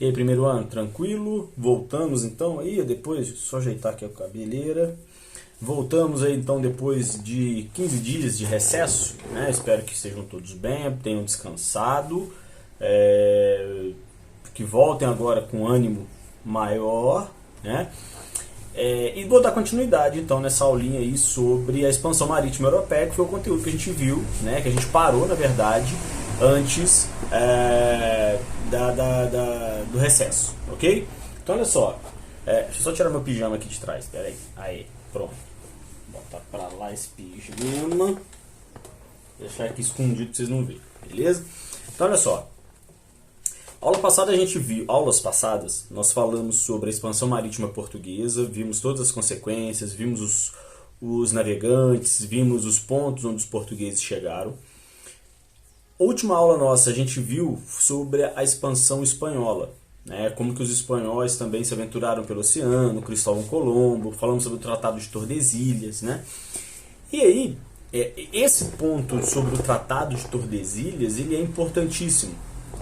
E aí, primeiro ano, tranquilo? Voltamos então aí, depois, só ajeitar aqui a cabeleira. Voltamos aí então depois de 15 dias de recesso, né? Espero que estejam todos bem, tenham descansado, que voltem agora com ânimo maior, né? E vou dar continuidade então nessa aulinha aí sobre a expansão marítima europeia, que foi o conteúdo que a gente viu, né? Que a gente parou, na verdade, antes do recesso, ok? Então olha só, deixa eu só tirar meu pijama aqui de trás, pera aí, pronto. Botar pra lá esse pijama, deixar aqui escondido pra vocês não verem, beleza? Então olha só, aulas passadas, nós falamos sobre a expansão marítima portuguesa, vimos todas as consequências, vimos os navegantes, vimos os pontos onde os portugueses chegaram. Última aula nossa, a gente viu sobre a expansão espanhola, né? Como que os espanhóis também se aventuraram pelo oceano, Cristóvão Colombo, falamos sobre o Tratado de Tordesilhas, né? E aí, esse ponto sobre o Tratado de Tordesilhas, ele é importantíssimo,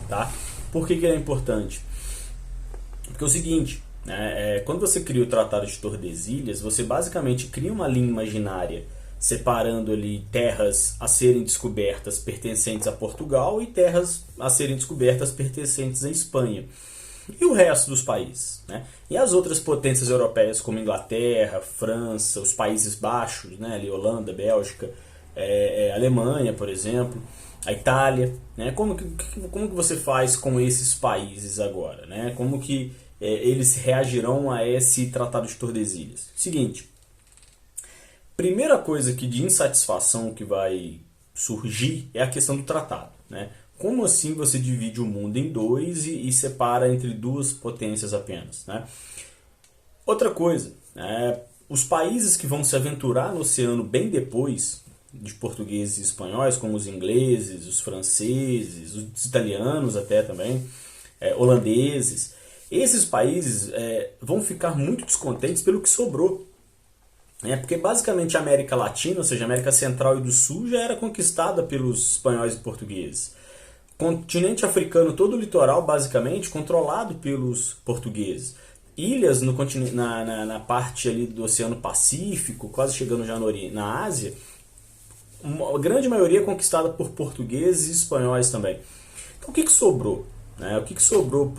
tá? Por que ele é importante? Porque é o seguinte, né? Quando você cria o Tratado de Tordesilhas, você basicamente cria uma linha imaginária separando ali terras a serem descobertas pertencentes a Portugal e terras a serem descobertas pertencentes à Espanha. E o resto dos países, né? E as outras potências europeias como Inglaterra, França, os Países Baixos, né? Ali, Holanda, Bélgica, Alemanha, por exemplo, a Itália, né? Como que você faz com esses países agora, né? Como que eles reagirão a esse Tratado de Tordesilhas? Seguinte, primeira coisa que de insatisfação que vai surgir é a questão do tratado, né? Como assim você divide o mundo em dois e separa entre duas potências apenas, né? Outra coisa, os países que vão se aventurar no oceano bem depois de portugueses e espanhóis, como os ingleses, os franceses, os italianos até também, holandeses, esses países vão ficar muito descontentes pelo que sobrou. Porque basicamente a América Latina, ou seja, a América Central e do Sul, já era conquistada pelos espanhóis e portugueses. O continente africano, todo o litoral, basicamente, controlado pelos portugueses. Ilhas na parte ali do Oceano Pacífico, quase chegando já na Ásia, a grande maioria conquistada por portugueses e espanhóis também. Então o que sobrou? O que sobrou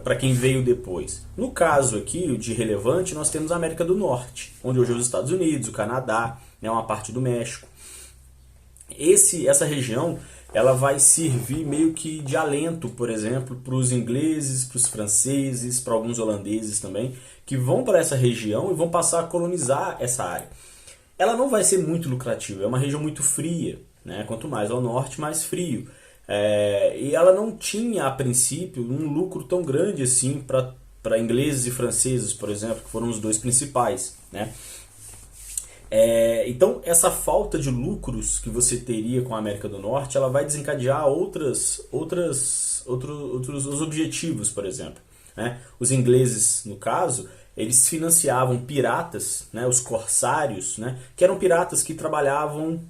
para quem veio depois? No caso aqui, o de relevante, nós temos a América do Norte, onde hoje é os Estados Unidos, o Canadá, uma parte do México. Essa região ela vai servir meio que de alento, por exemplo, para os ingleses, para os franceses, para alguns holandeses também, que vão para essa região e vão passar a colonizar essa área. Ela não vai ser muito lucrativa, é uma região muito fria, né? Quanto mais ao norte, mais frio. E ela não tinha, a princípio, um lucro tão grande assim para ingleses e franceses, por exemplo, que foram os dois principais, né? Então, essa falta de lucros que você teria com a América do Norte, ela vai desencadear outros objetivos, por exemplo, né? Os ingleses, no caso, eles financiavam piratas, né? Os corsários, né? Que eram piratas que trabalhavam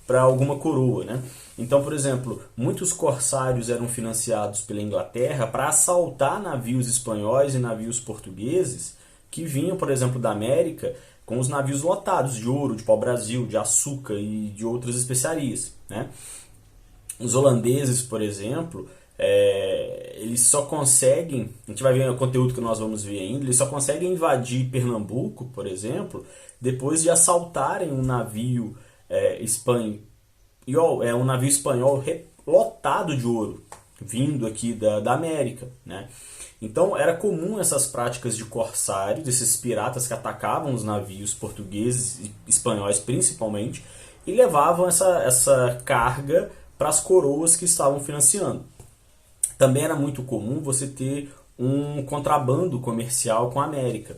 para alguma coroa, né? Então, por exemplo, muitos corsários eram financiados pela Inglaterra para assaltar navios espanhóis e navios portugueses que vinham, por exemplo, da América com os navios lotados de ouro, de pau-brasil, de açúcar e de outras especiarias, né? Os holandeses, por exemplo, eles só conseguem, a gente vai ver o conteúdo que nós vamos ver ainda, eles só conseguem invadir Pernambuco, por exemplo, depois de assaltarem um navio um navio espanhol lotado de ouro, vindo aqui da América, né? Então era comum essas práticas de corsários, esses piratas que atacavam os navios portugueses e espanhóis principalmente, e levavam essa carga para as coroas que estavam financiando. Também era muito comum você ter um contrabando comercial com a América.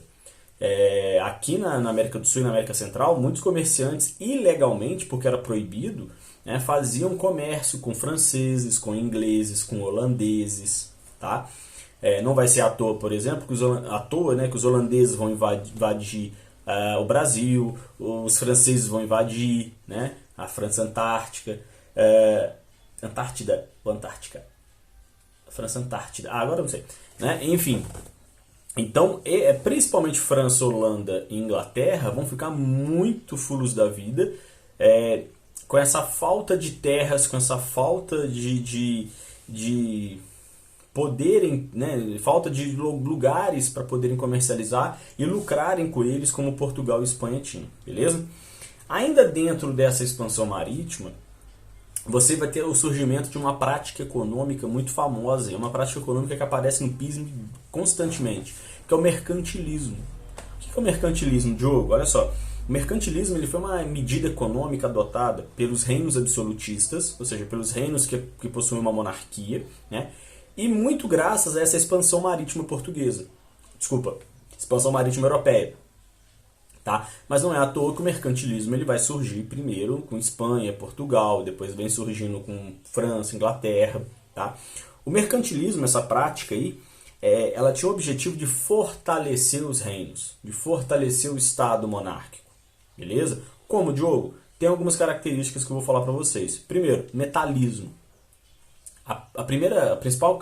Aqui na América do Sul e na América Central, muitos comerciantes, ilegalmente, porque era proibido, né, faziam comércio com franceses, com ingleses, com holandeses, tá? Não vai ser à toa, por exemplo, que os holandeses vão invadir o Brasil, os franceses vão invadir, né, a França Antártica, Antártida ou Antártica? França Antártida. Agora eu não sei. Né? Enfim. Então, principalmente França, Holanda e Inglaterra vão ficar muito fulos da vida com essa falta de terras, com essa falta de poderem, né, falta de lugares para poderem comercializar e lucrarem com eles, como Portugal e Espanha tinham, beleza? Ainda dentro dessa expansão marítima, você vai ter o surgimento de uma prática econômica muito famosa, é uma prática econômica que aparece no PISM constantemente, que é o mercantilismo. O que é o mercantilismo, Diogo? Olha só, o mercantilismo ele foi uma medida econômica adotada pelos reinos absolutistas, ou seja, pelos reinos que possuem uma monarquia, né? E muito graças a essa expansão marítima portuguesa. Desculpa, expansão marítima europeia. Tá? Mas não é à toa que o mercantilismo ele vai surgir primeiro com Espanha, Portugal, depois vem surgindo com França, Inglaterra. Tá? O mercantilismo, essa prática aí, ela tinha o objetivo de fortalecer os reinos, de fortalecer o Estado monárquico. Beleza? Como, Diogo? Tem algumas características que eu vou falar para vocês. Primeiro, metalismo. A principal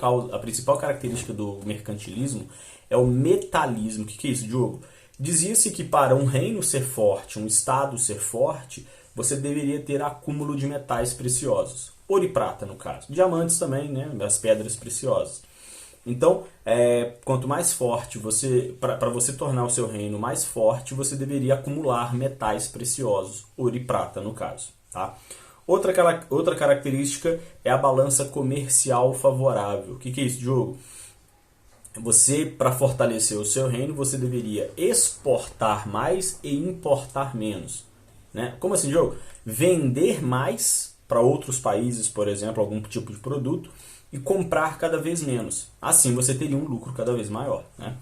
característica do mercantilismo é o metalismo. O que é isso, Diogo? Dizia-se que para um reino ser forte, um estado ser forte, você deveria ter acúmulo de metais preciosos. Ouro e prata, no caso. Diamantes também, né? As pedras preciosas. Então, quanto mais forte para você tornar o seu reino mais forte, você deveria acumular metais preciosos, ouro e prata, no caso. Tá? Outra característica é a balança comercial favorável. O que é isso, Diogo? Você, para fortalecer o seu reino, você deveria exportar mais e importar menos. Né? Como assim, Diogo? Vender mais para outros países, por exemplo, algum tipo de produto, e comprar cada vez menos. Assim você teria um lucro cada vez maior. Né?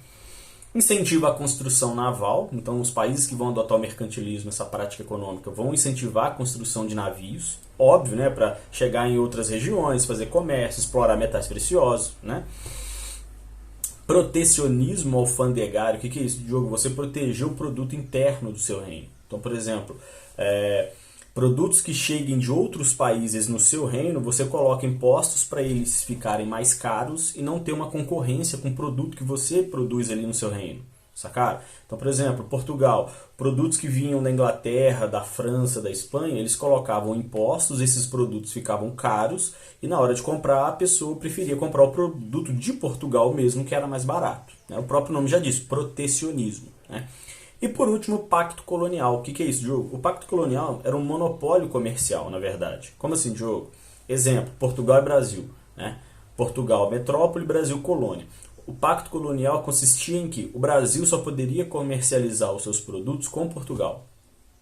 Incentiva a construção naval. Então, os países que vão adotar o mercantilismo, essa prática econômica, vão incentivar a construção de navios. Óbvio, né? Para chegar em outras regiões, fazer comércio, explorar metais preciosos. Né? Protecionismo alfandegário. O que é isso, Diogo? Você proteger o produto interno do seu reino. Então, por exemplo, produtos que cheguem de outros países no seu reino, você coloca impostos para eles ficarem mais caros e não ter uma concorrência com o produto que você produz ali no seu reino. Sacaram? Então, por exemplo, Portugal, produtos que vinham da Inglaterra, da França, da Espanha, eles colocavam impostos, esses produtos ficavam caros e na hora de comprar a pessoa preferia comprar o produto de Portugal mesmo, que era mais barato. Né? O próprio nome já diz, protecionismo. Né? E por último, o pacto colonial. O que é isso, Diogo? O pacto colonial era um monopólio comercial, na verdade. Como assim, Diogo? Exemplo, Portugal e Brasil. Né? Portugal, metrópole, Brasil, colônia. O pacto colonial consistia em que o Brasil só poderia comercializar os seus produtos com Portugal.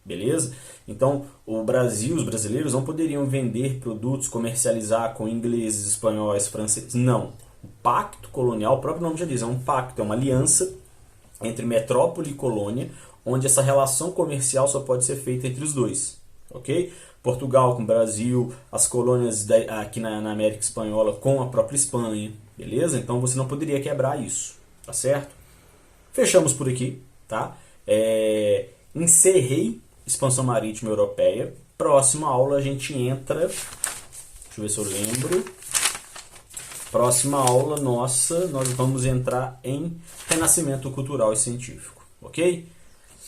Beleza? Então, o Brasil, os brasileiros não poderiam vender produtos, comercializar com ingleses, espanhóis, franceses. Não. O pacto colonial, o próprio nome já diz, é um pacto, é uma aliança entre metrópole e colônia, onde essa relação comercial só pode ser feita entre os dois. Ok? Portugal com o Brasil, as colônias aqui na América Espanhola com a própria Espanha. Beleza? Então você não poderia quebrar isso. Tá certo? Fechamos por aqui. Tá? Encerrei expansão marítima europeia. Próxima aula a gente entra... Deixa eu ver se eu lembro. Próxima aula nossa, nós vamos entrar em renascimento cultural e científico. Ok?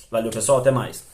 Valeu, pessoal. Até mais.